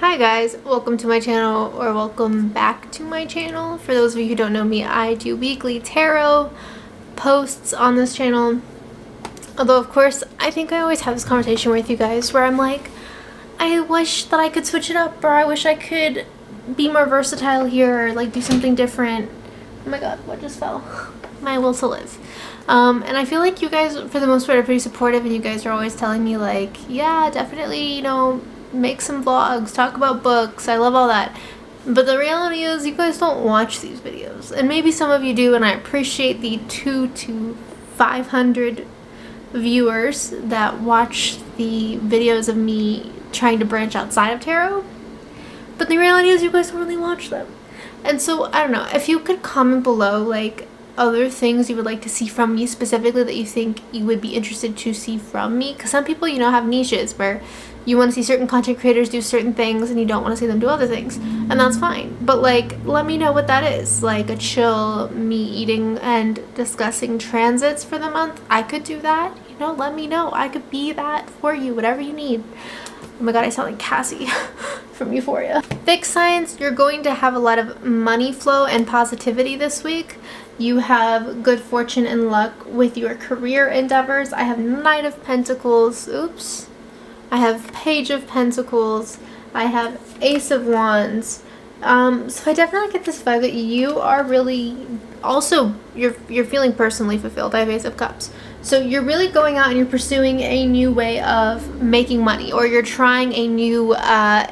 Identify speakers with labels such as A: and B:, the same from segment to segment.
A: Hi guys, welcome to my channel, or welcome back to my channel. For those of you who don't know me, I do weekly tarot posts on this channel. Although of course, I think I always have this conversation with you guys where I'm like, I wish that I could switch it up, or I wish I could be more versatile here, or like do something different. Oh my god, what just fell? My will to live. And I feel like you guys, for the most part, are pretty supportive, and you guys are always telling me like, yeah, definitely, make some vlogs, talk about books, I love all that. But the reality is you guys don't watch these videos, and maybe some of you do, and I appreciate the 200 to 500 viewers that watch the videos of me trying to branch outside of tarot. But the reality is you guys don't really watch them. And so I don't know, if you could comment below like other things you would like to see from me specifically that you think you would be interested to see from me, because some people, have niches where you want to see certain content creators do certain things and you don't want to see them do other things, and that's fine. But like, let me know what that is. Like a chill me eating and discussing transits for the month, I could do that. Let me know. I could be that for you, whatever you need. Oh my god, I sound like Cassie from Euphoria. Fixed signs, you're going to have a lot of money flow and positivity this week. You have good fortune and luck with your career endeavors. I have Knight of Pentacles. Oops. I have Page of Pentacles. I have Ace of Wands. So I definitely get this vibe that you are really, also, you're feeling personally fulfilled. I have Ace of Cups. So you're really going out and you're pursuing a new way of making money, or you're trying a new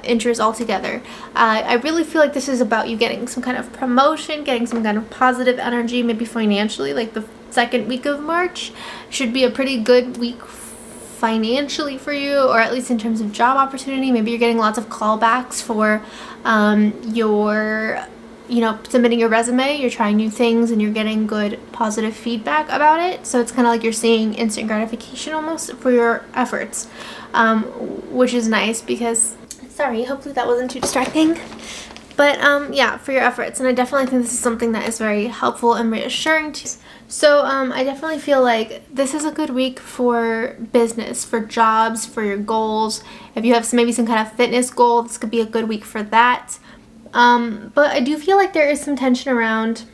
A: interest altogether. I really feel like this is about you getting some kind of promotion, getting some kind of positive energy, maybe financially. Like the second week of March should be a pretty good week financially for you, or at least in terms of job opportunity. Maybe you're getting lots of callbacks for your submitting your resume. You're trying new things and you're getting good positive feedback about it, so it's kind of like you're seeing instant gratification almost for your efforts, which is nice because, sorry, hopefully that wasn't too distracting. But yeah, for your efforts, and I definitely think this is something that is very helpful and reassuring to you. So I definitely feel like this is a good week for business, for jobs, for your goals. If you have maybe some kind of fitness goal, this could be a good week for that. But I do feel like there is some tension around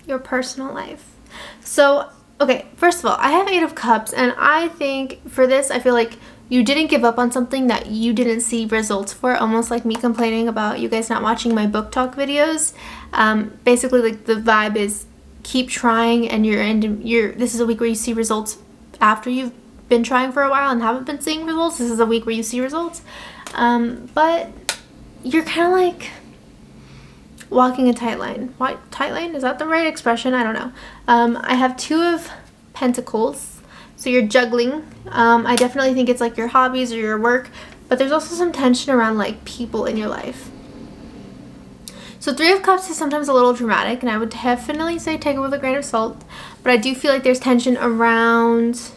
A: your personal life. So, okay, first of all, I have Eight of Cups, and I think for this, I feel like you didn't give up on something that you didn't see results for, almost like me complaining about you guys not watching my book talk videos. Basically, like, the vibe is keep trying, and this is a week where you see results after you've been trying for a while and haven't been seeing results. This is a week where you see results. But you're kind of like walking a tight line. What, tight line? Is that the right expression? I don't know. I have Two of Pentacles, so you're juggling. I definitely think it's like your hobbies or your work, but there's also some tension around like people in your life. So Three of Cups is sometimes a little dramatic, and I would definitely say take it with a grain of salt, but I do feel like there's tension around,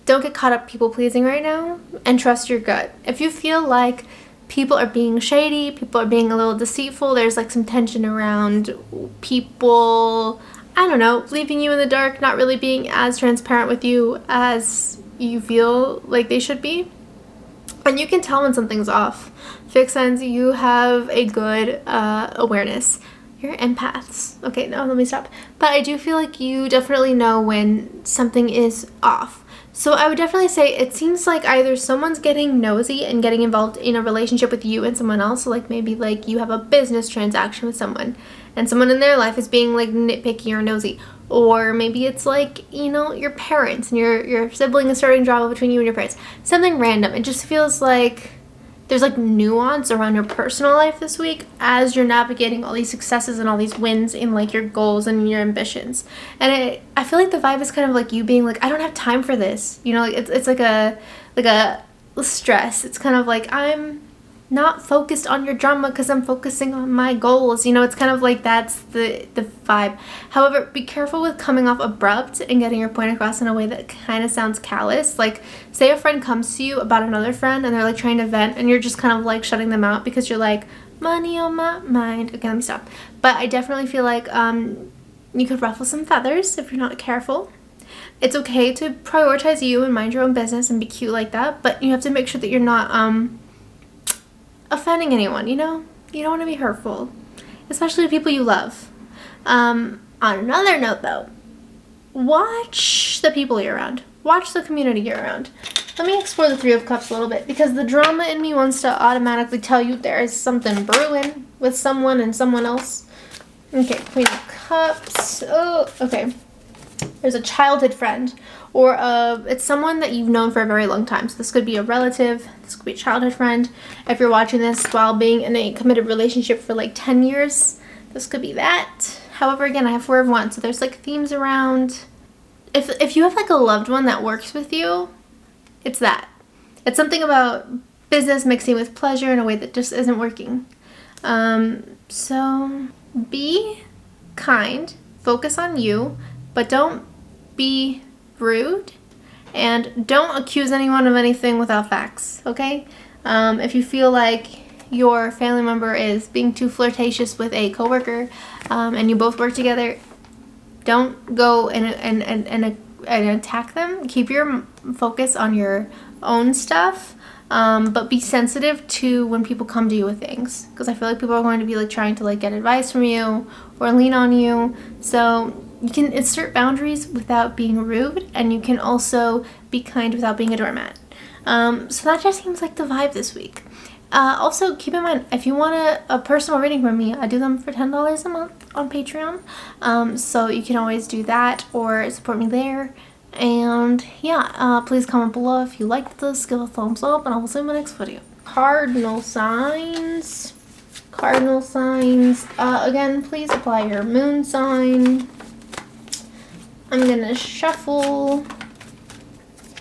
A: don't get caught up people pleasing right now, and trust your gut. If you feel like people are being shady, people are being a little deceitful, there's like some tension around people, I don't know, leaving you in the dark, not really being as transparent with you as you feel like they should be. And you can tell when something's off. Fixed signs, you have a good awareness. You're empaths. Okay, no, let me stop. But I do feel like you definitely know when something is off. So I would definitely say it seems like either someone's getting nosy and getting involved in a relationship with you and someone else. So like maybe like you have a business transaction with someone, and someone in their life is being like nitpicky or nosy. Or maybe it's like, your parents and your sibling is starting drama between you and your parents. Something random. It just feels like there's like nuance around your personal life this week as you're navigating all these successes and all these wins in like your goals and your ambitions. And I feel like the vibe is kind of like you being like, I don't have time for this. It's like a stress. It's kind of like, I'm not focused on your drama because I'm focusing on my goals. It's kind of like that's the vibe. However, be careful with coming off abrupt and getting your point across in a way that kind of sounds callous. Like, say a friend comes to you about another friend and they're like trying to vent, and you're just kind of like shutting them out because you're like, money on my mind. Okay, let me stop. But I definitely feel like you could ruffle some feathers if you're not careful. It's okay to prioritize you and mind your own business and be cute like that, but you have to make sure that you're not offending anyone, you know? You don't want to be hurtful, especially to people you love. On another note, though, watch the people you're around. Watch the community you're around. Let me explore the Three of Cups a little bit, because the drama in me wants to automatically tell you there is something brewing with someone and someone else. Okay, Queen of Cups. Oh, okay. There's a childhood friend, or it's someone that you've known for a very long time. So this could be a relative, this could be a childhood friend. If you're watching this while being in a committed relationship for like 10 years, this could be that. However, again, I have Four of Wands, so there's like themes around. If you have like a loved one that works with you, it's that. It's something about business mixing with pleasure in a way that just isn't working. So be kind, focus on you, but don't be rude, and don't accuse anyone of anything without facts, okay? If you feel like your family member is being too flirtatious with a coworker, and you both work together, don't go and attack them. Keep your focus on your own stuff, but be sensitive to when people come to you with things, because I feel like people are going to be like trying to like get advice from you or lean on you. So you can insert boundaries without being rude, and you can also be kind without being a doormat. So that just seems like the vibe this week. Also, keep in mind, if you want a personal reading from me, I do them for $10 a month on Patreon. So you can always do that or support me there. And yeah, please comment below if you liked this, give a thumbs up, and I will see you in my next video. Cardinal signs. Cardinal signs. Again, please apply your moon sign. I'm gonna shuffle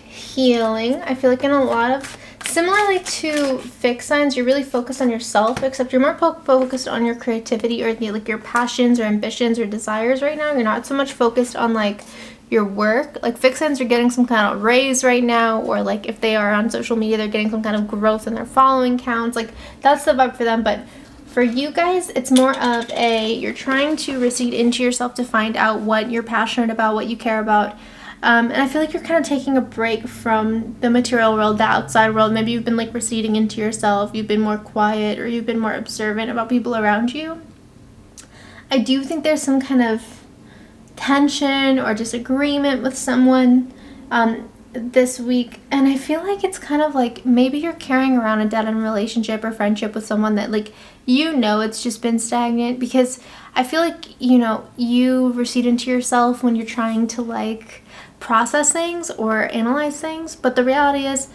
A: healing. I feel like in a lot of, similarly to fixed signs, you're really focused on yourself, except you're more focused on your creativity or like your passions or ambitions or desires right now. You're not so much focused on like your work. Like fixed signs are getting some kind of raise right now, or like if they are on social media, they're getting some kind of growth in their following counts. Like that's the vibe for them. But for you guys, it's more of you're trying to recede into yourself to find out what you're passionate about, what you care about. And I feel like you're kind of taking a break from the material world, the outside world. Maybe you've been like receding into yourself, you've been more quiet, or you've been more observant about people around you. I do think there's some kind of tension or disagreement with someone this week, and I feel like it's kind of like maybe you're carrying around a dead-end relationship or friendship with someone that like it's just been stagnant, because I feel like you recede into yourself when you're trying to like process things or analyze things, but the reality is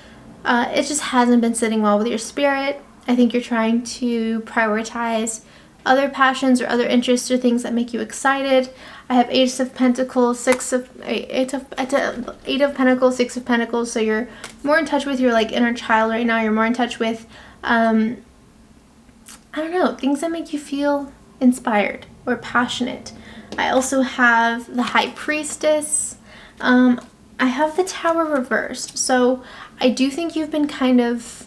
A: it just hasn't been sitting well with your spirit. I think you're trying to prioritize other passions or other interests or things that make you excited. I have Eight of Pentacles, Eight of Pentacles, Six of Pentacles. So you're more in touch with your like inner child right now. You're more in touch with, I don't know, things that make you feel inspired or passionate. I also have the High Priestess. I have the Tower reversed. So I do think you've been kind of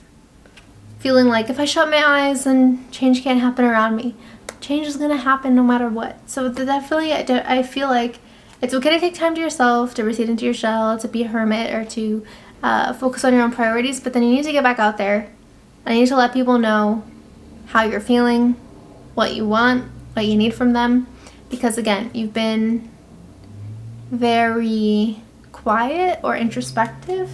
A: feeling like if I shut my eyes, then change can't happen around me. Change is going to happen no matter what. So definitely I feel like it's okay to take time to yourself, to recede into your shell, to be a hermit, or to focus on your own priorities. But then you need to get back out there. I need to let people know how you're feeling, what you want, what you need from them. Because again, you've been very quiet or introspective.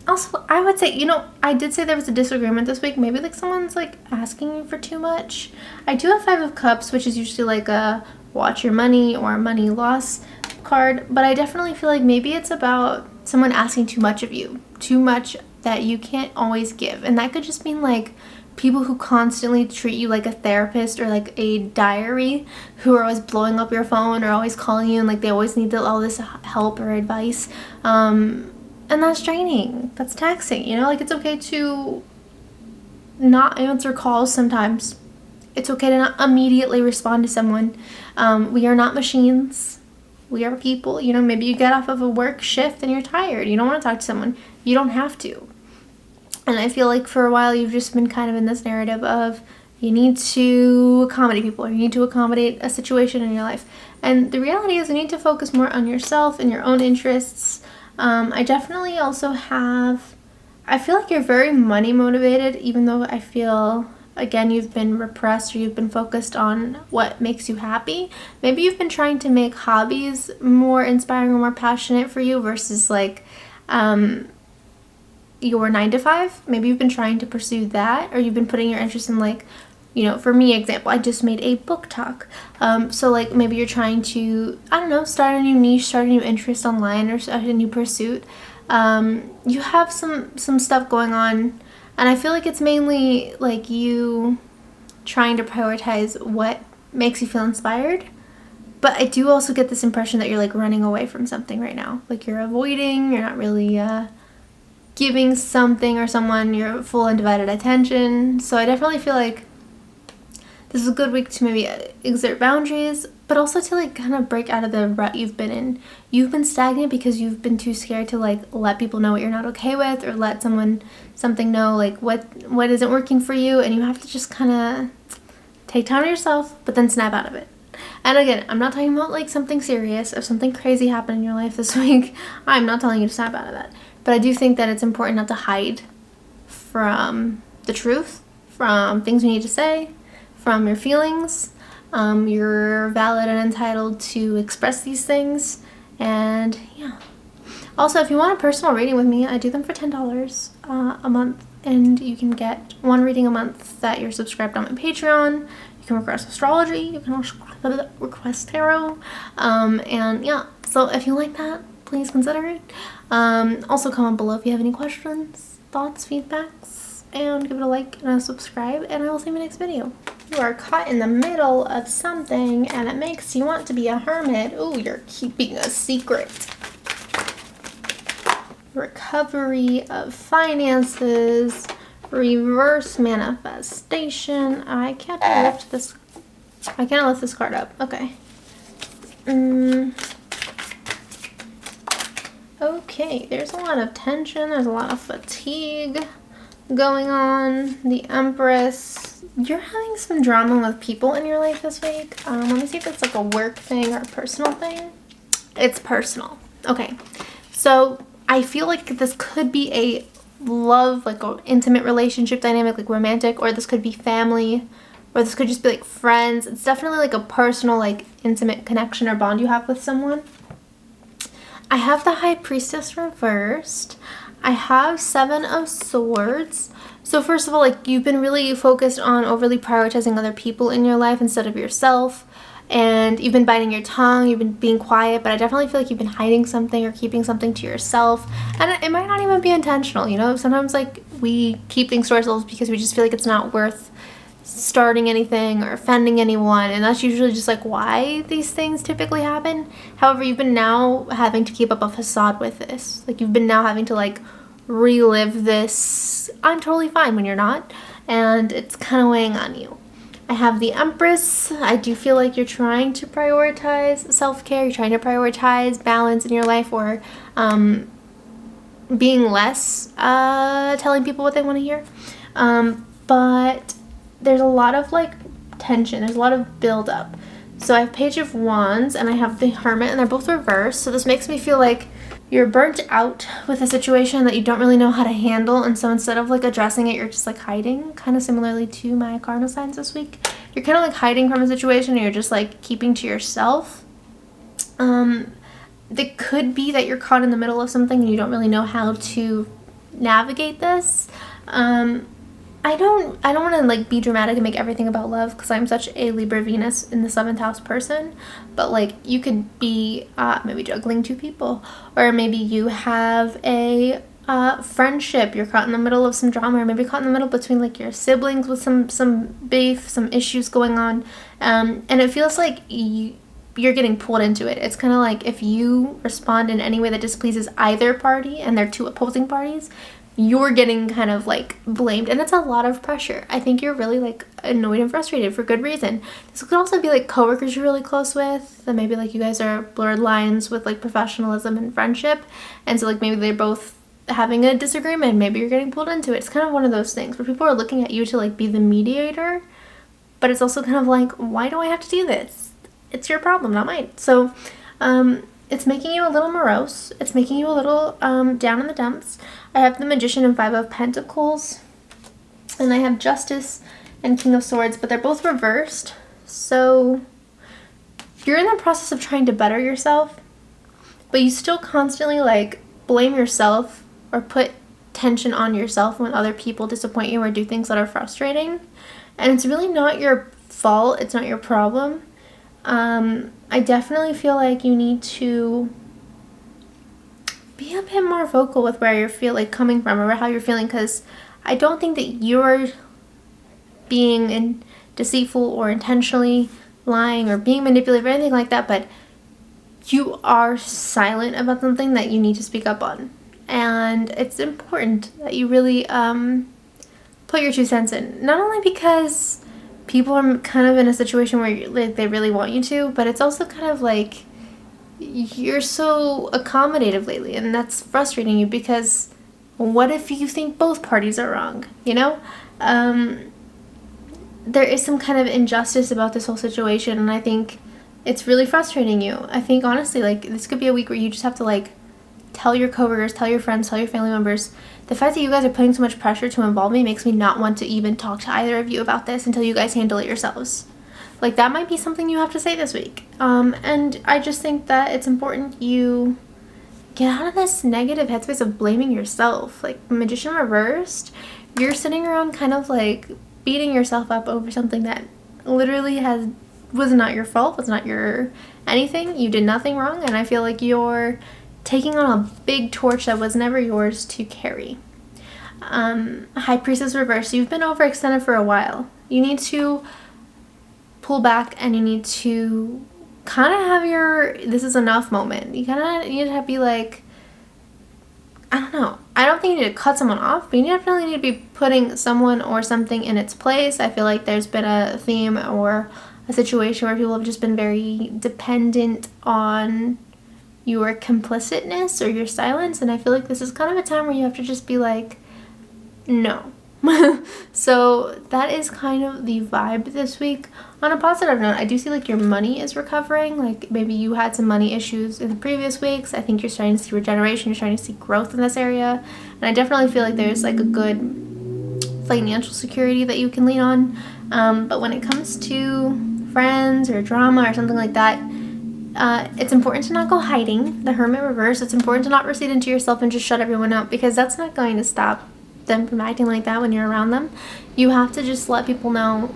A: Also, I would say, I did say there was a disagreement this week. Maybe like someone's like asking you for too much. I do have Five of Cups, which is usually like a watch your money or money loss card. But I definitely feel like maybe it's about someone asking too much of you. Too much that you can't always give. And that could just mean like people who constantly treat you like a therapist or like a diary, who are always blowing up your phone or always calling you and like they always need all this help or advice. And that's draining. That's taxing, Like it's okay to not answer calls sometimes. It's okay to not immediately respond to someone. We are not machines. We are people. Maybe you get off of a work shift and you're tired. You don't want to talk to someone. You don't have to. And I feel like for a while you've just been kind of in this narrative of you need to accommodate people, or you need to accommodate a situation in your life. And the reality is you need to focus more on yourself and your own interests. I definitely also have I feel like you're very money motivated, even though I feel, again, you've been repressed or you've been focused on what makes you happy. Maybe you've been trying to make hobbies more inspiring or more passionate for you versus like your 9 to 5. Maybe you've been trying to pursue that, or you've been putting your interest in like, you know, for me, example, I just made a book talk. So like maybe you're trying to, I don't know, start a new niche, start a new interest online, or start a new pursuit. You have some stuff going on, and I feel like it's mainly like you trying to prioritize what makes you feel inspired. But I do also get this impression that you're like running away from something right now. Like you're avoiding, you're not really giving something or someone your full undivided attention. So I definitely feel like this is a good week to maybe exert boundaries, but also to like kind of break out of the rut you've been in. You've been stagnant because you've been too scared to like let people know what you're not okay with, or let something know like what isn't working for you, and you have to just kind of take time to yourself, but then snap out of it. And again, I'm not talking about like something serious. If something crazy happened in your life this week, I'm not telling you to snap out of that. But I do think that it's important not to hide from the truth, from things you need to say, from your feelings. You're valid and entitled to express these things. And yeah. Also, if you want a personal reading with me, I do them for $10 a month. And you can get one reading a month that you're subscribed on my Patreon. You can request astrology. You can also request tarot. And yeah, so if you like that, please consider it. Also comment below if you have any questions, thoughts, feedbacks, and give it a like and a subscribe, and I will see you in my next video. You are caught in the middle of something and it makes you want to be a hermit. Ooh, you're keeping a secret. Recovery of finances, reverse manifestation. I can't lift this. I can't lift this card up. Okay. Okay, there's a lot of tension. There's a lot of fatigue going on. The Empress. You're having some drama with people in your life this week. Let me see if it's like a work thing or a personal thing. It's personal. Okay, so I feel like this could be a love, like an intimate relationship dynamic, like romantic, or this could be family, or this could just be like friends. It's definitely like a personal, like intimate connection or bond you have with someone. I have the High Priestess reversed. I have 7 of Swords. So first of all, like you've been really focused on overly prioritizing other people in your life instead of yourself. And you've been biting your tongue, you've been being quiet, but I definitely feel like you've been hiding something or keeping something to yourself. And it might not even be intentional, you know? Sometimes like we keep things to ourselves because we just feel like it's not worth starting anything or offending anyone, and that's usually just like why these things typically happen. However, you've been now having to keep up a facade with this. Like you've been now having to like relive this I'm totally fine when you're not, and it's kind of weighing on you. I have the Empress. I do feel like you're trying to prioritize self-care, you're trying to prioritize balance in your life, or being less telling people what they want to hear. But there's a lot of like tension, there's a lot of build-up. So I have Page of Wands and I have the Hermit, and they're both reversed. So this makes me feel like you're burnt out with a situation that you don't really know how to handle, and so instead of like addressing it, you're just like hiding, kind of similarly to my cardinal signs this week. You're kind of like hiding from a situation, and you're just like keeping to yourself. It could be that you're caught in the middle of something and you don't really know how to navigate this. I don't want to like be dramatic and make everything about love, because I'm such a Libra Venus in the 7th house person, but like you could be maybe juggling 2 people, or maybe you have a friendship, you're caught in the middle of some drama, or maybe caught in the middle between like your siblings with some beef, some issues going on, and it feels like you're getting pulled into it. It's kind of like if you respond in any way that displeases either party, and they're 2 opposing parties, you're getting kind of like blamed, and it's a lot of pressure. I think you're really like annoyed and frustrated for good reason. This could also be like coworkers you're really close with, and maybe like you guys are blurred lines with like professionalism and friendship, and so like maybe they're both having a disagreement, maybe you're getting pulled into it. It's kind of one of those things where people are looking at you to like be the mediator, but it's also kind of like, why do I have to do this? It's your problem, not mine. So it's making you a little morose. It's making you a little down in the dumps. I have the Magician and Five of Pentacles. And I have Justice and King of Swords, but they're both reversed. So you're in the process of trying to better yourself, but you still constantly like blame yourself or put tension on yourself when other people disappoint you or do things that are frustrating. And it's really not your fault. It's not your problem. I definitely feel like you need to be a bit more vocal with where you're coming from or how you're feeling, because I don't think that you're being deceitful or intentionally lying or being manipulative or anything like that, but you are silent about something that you need to speak up on. And it's important that you really put your 2 cents in. Not only because people are kind of in a situation where like they really want you to, but it's also kind of like you're so accommodative lately, and that's frustrating you because what if you think both parties are wrong, you know? There is some kind of injustice about this whole situation, and I think it's really frustrating you. I think honestly, like, this could be a week where you just have to like tell your coworkers, tell your friends, tell your family members. The fact that you guys are putting so much pressure to involve me makes me not want to even talk to either of you about this until you guys handle it yourselves. Like, that might be something you have to say this week. And I just think that it's important you get out of this negative headspace of blaming yourself. Like, Magician reversed, you're sitting around kind of like beating yourself up over something that literally was not your fault, was not your anything. You did nothing wrong, and I feel like you're taking on a big torch that was never yours to carry. High Priestess reversed, you've been overextended for a while. You need to pull back, and you need to kind of have your this is enough moment. You kind of need to be like, I don't know. I don't think you need to cut someone off, but you definitely need to be putting someone or something in its place. I feel like there's been a theme or a situation where people have just been very dependent on your complicitness or your silence, and I feel like this is kind of a time where you have to just be like, no. So that is kind of the vibe this week. On a positive note, I do see like your money is recovering. Like, maybe you had some money issues in the previous weeks. I think you're starting to see regeneration. You're starting to see growth in this area, and I definitely feel like there's like a good financial security that you can lean on. But when it comes to friends or drama or something like that, it's important to not go hiding. The Hermit reverse, it's important to not recede into yourself and just shut everyone up, because that's not going to stop them from acting like that when you're around them. You have to just let people know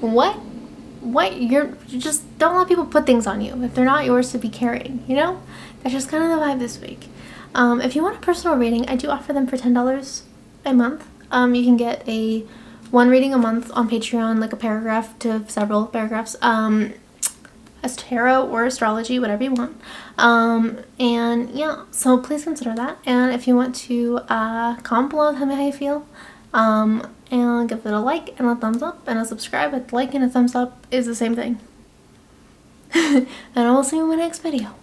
A: what you just don't let people put things on you if they're not yours to be carrying, you know? That's just kind of the vibe this week. If you want a personal reading, I do offer them for $10 a month. You can get one reading a month on Patreon, like a paragraph to several paragraphs, as tarot or astrology, whatever you want. And yeah, so please consider that. And if you want to comment below, tell me how you feel, and give it a like and a thumbs up and a subscribe. A like and a thumbs up is the same thing. And I will see you in my next video.